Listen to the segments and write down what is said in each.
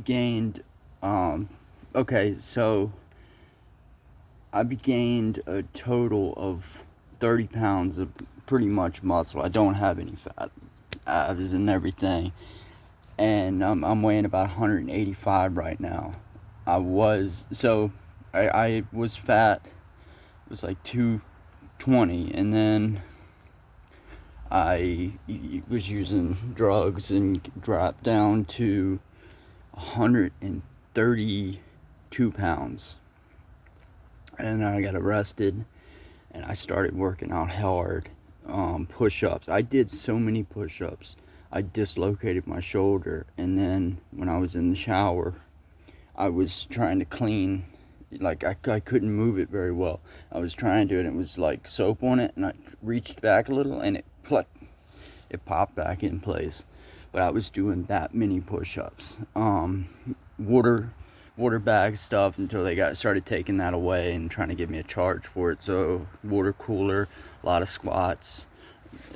gained, okay, so I've gained a total of 30 pounds of pretty much muscle. I don't have any fat, abs and everything. And I'm weighing about 185 right now. I was fat. It was like 220, and then I was using drugs and dropped down to 132 pounds. And I got arrested, and I started working out hard. Push-ups. I did so many push-ups. I dislocated my shoulder, and then when I was in the shower, I was trying to clean. Like, I couldn't move it very well. I was trying to, and it was like soap on it, and I reached back a little, and it popped back in place. But I was doing that many push-ups. Water bag stuff until they started taking that away and trying to give me a charge for it. So water cooler, a lot of squats,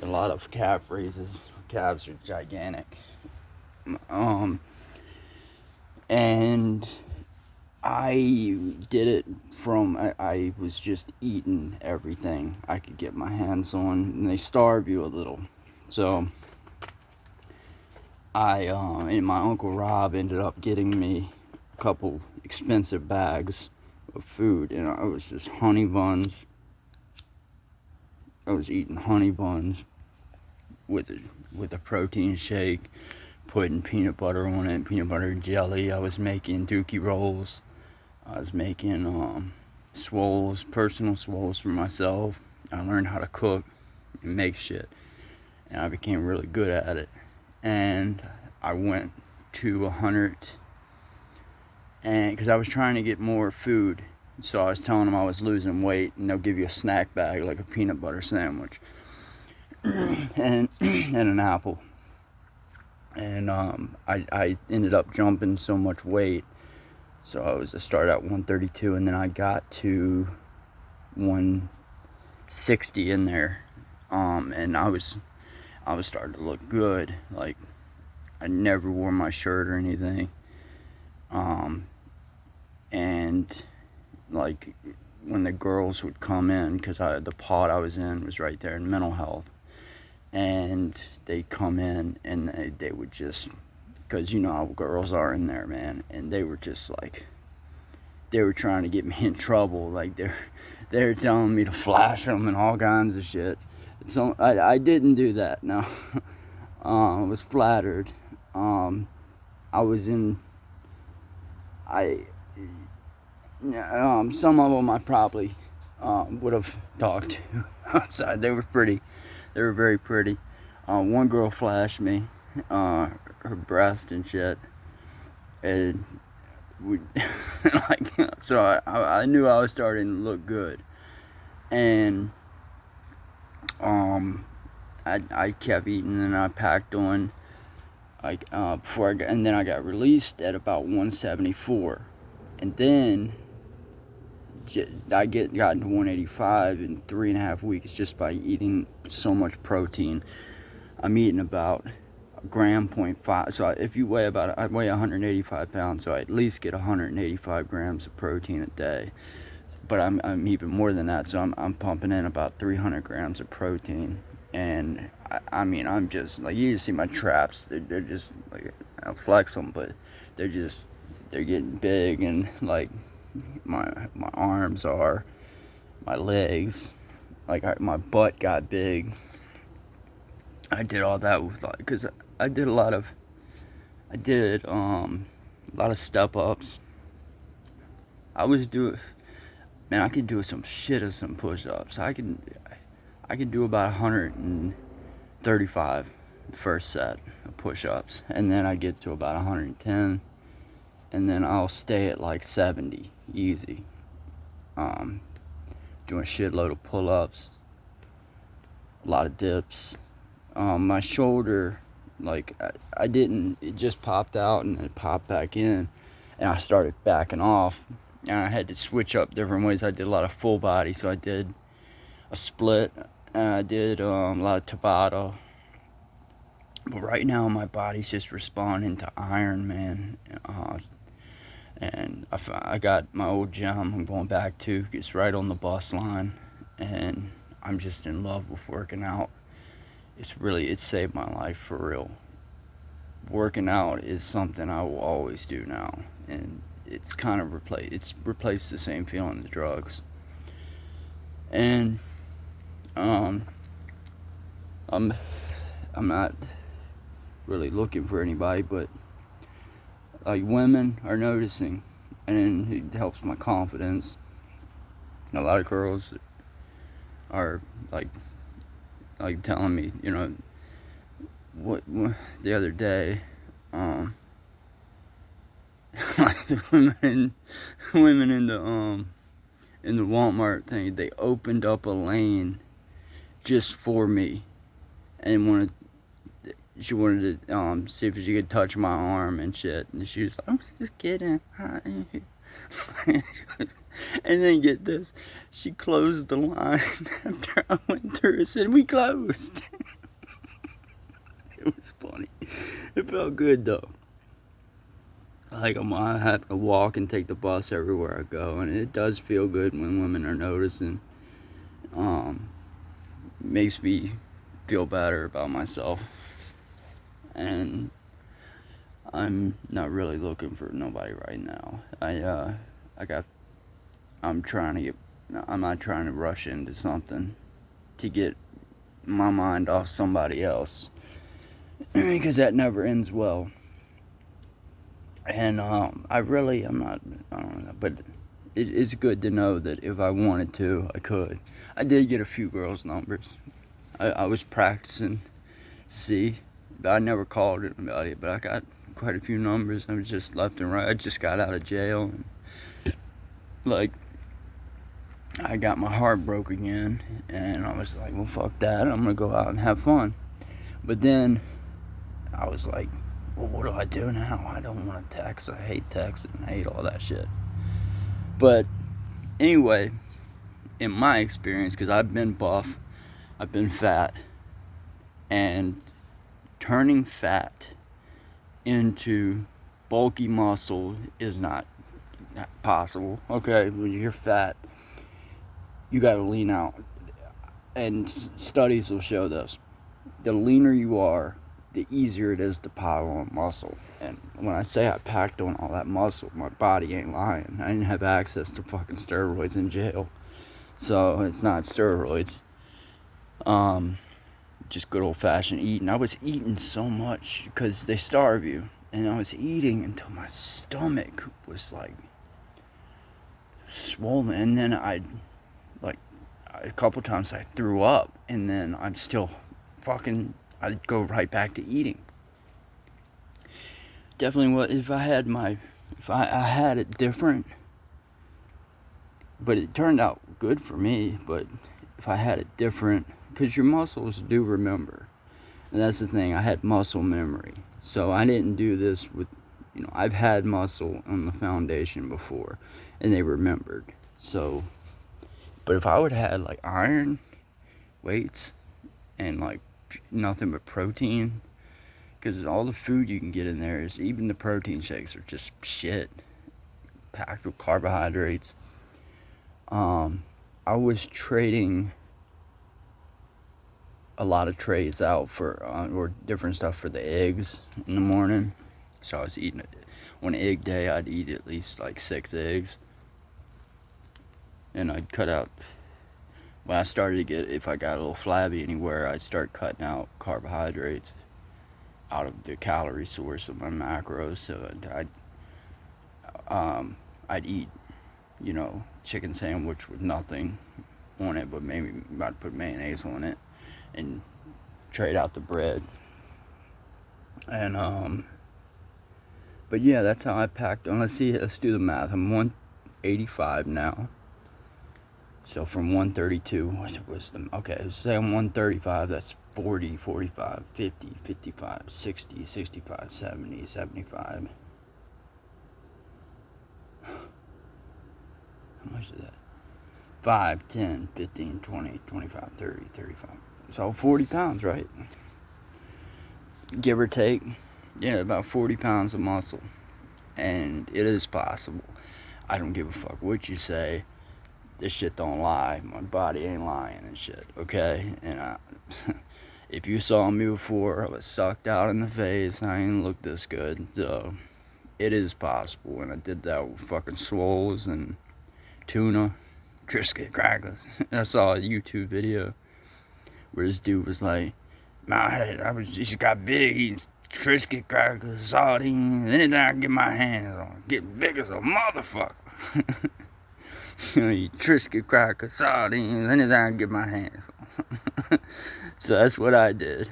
a lot of calf raises. Calves are gigantic. And I did it from, I was just eating everything I could get my hands on, and they starve you a little. So and my Uncle Rob ended up getting me a couple expensive bags of food, and I was just Honeybuns. I was eating Honeybuns with a protein shake, putting peanut butter on it, peanut butter and jelly. I was making dookie rolls. I was making swoles, personal swoles for myself. I learned how to cook and make shit, and I became really good at it. And I went to 100, and because I was trying to get more food, so I was telling them I was losing weight, and they'll give you a snack bag like a peanut butter sandwich and an apple. And I ended up jumping so much weight. So I started at 132, and then I got to 160 in there. And I was starting to look good. Like, I never wore my shirt or anything. And like when the girls would come in, because the pod I was in was right there in mental health, and they'd come in and they would just, because you know how girls are in there, man, and they were just like, they were trying to get me in trouble. Like, they're telling me to flash them and all kinds of shit. So I didn't do that. No. I was flattered. Some of them I probably would have talked to outside. They were very pretty. One girl flashed me her breast and shit, and so I knew I was starting to look good, and I kept eating, and I packed on and then I got released at about 174, and then I got into 185 in 3.5 weeks just by eating so much protein. I'm eating about 1.5 grams. So if you weigh I weigh 185 pounds, so I at least get 185 grams of protein a day. But I'm even more than that, so I'm pumping in about 300 grams of protein. And I mean, I'm just like, you see my traps, they're just like, I'll flex them, but they're getting big, and like my arms are, my legs, like my butt got big. I did all that with, like, because I did a lot of step ups. I could do some shit of some push ups. I could do about 135 the first set of push ups, and then I get to about 110, and then I'll stay at like 70 easy. Doing a shitload of pull ups, a lot of dips. My shoulder, like, it just popped out and it popped back in, and I started backing off, and I had to switch up different ways. I did a lot of full body, so I did a split, and I did a lot of Tabata. But right now my body's just responding to iron, man. I got my old gym I'm going back to. It's right on the bus line, and I'm just in love with working out. It's saved my life for real. Working out is something I will always do now, and it's kind of replaced the same feeling as drugs. And I'm not really looking for anybody, but like women are noticing, and it helps my confidence. And a lot of girls are like telling me, what the other day, like the women in the Walmart thing, they opened up a lane just for me, and she wanted to see if she could touch my arm and shit, and she was like, "I'm just kidding." And then get this, she closed the line after I went through and said, "We closed." It was funny. It felt good though. Like I have to walk and take the bus everywhere I go, and it does feel good when women are noticing. Makes me feel better about myself, and I'm not really looking for nobody right now. I'm not trying to rush into something to get my mind off somebody else, because that never ends well. And I'm not, I don't know, but it's good to know that if I wanted to, I could. I did get a few girls' numbers. I was practicing to see, but I never called anybody, but I got quite a few numbers. I was just left and right. I just got out of jail, and like, I got my heart broke again, and I was like, well, fuck that, I'm gonna go out and have fun. But then I was like, well, what do I do now? I don't want to text. I hate texting. I hate all that shit. But anyway, in my experience, because I've been buff, I've been fat, and turning fat into bulky muscle is not possible. Okay, when you're fat, you gotta lean out, and studies will show this. The leaner you are, the easier it is to pile on muscle. And when I say I packed on all that muscle, my body ain't lying. I didn't have access to fucking steroids in jail, so it's not steroids. Just good old-fashioned eating. I was eating so much because they starve you, and I was eating until my stomach was like swollen, and then a couple times I threw up, and then I'm still I'd go right back to eating. Definitely what if I had it different, but it turned out good for me. But if I had it different, because your muscles do remember, and that's the thing, I had muscle memory, so I didn't do this with, I've had muscle on the foundation before, and they remembered. So, but if I would have had like iron, weights, and like nothing but protein, because all the food you can get in there is, even the protein shakes are just shit, packed with carbohydrates. I was trading a lot of trays out for or different stuff for the eggs in the morning. So I was eating on egg day, I'd eat at least like 6 eggs, and I'd cut out. When I started to get, if I got a little flabby anywhere, I'd start cutting out carbohydrates out of the calorie source of my macros. So I'd eat, chicken sandwich with nothing on it, but maybe I'd put mayonnaise on it, and trade out the bread. And but yeah, that's how I packed on. Let's do the math. I'm 185 now. So from 132, what was the, okay, say I'm 135, that's 40, 45, 50, 55, 60, 65, 70, 75. How much is that? 5, 10, 15, 20, 25, 30, 35. So 40 pounds, right? Give or take. Yeah, about 40 pounds of muscle. And it is possible. I don't give a fuck what you say. This shit don't lie. My body ain't lying and shit, okay? And if you saw me before, I was sucked out in the face. I ain't look this good. So it is possible. And I did that with fucking swoles and tuna, Triscuit crackers. I saw a YouTube video where this dude was like, "Man, just got big eating Triscuit crackers, sardines, anything I can get my hands on. Getting big as a motherfucker." Eat Triscuit crackers, sardines, anything I can get my hands on. So that's what I did.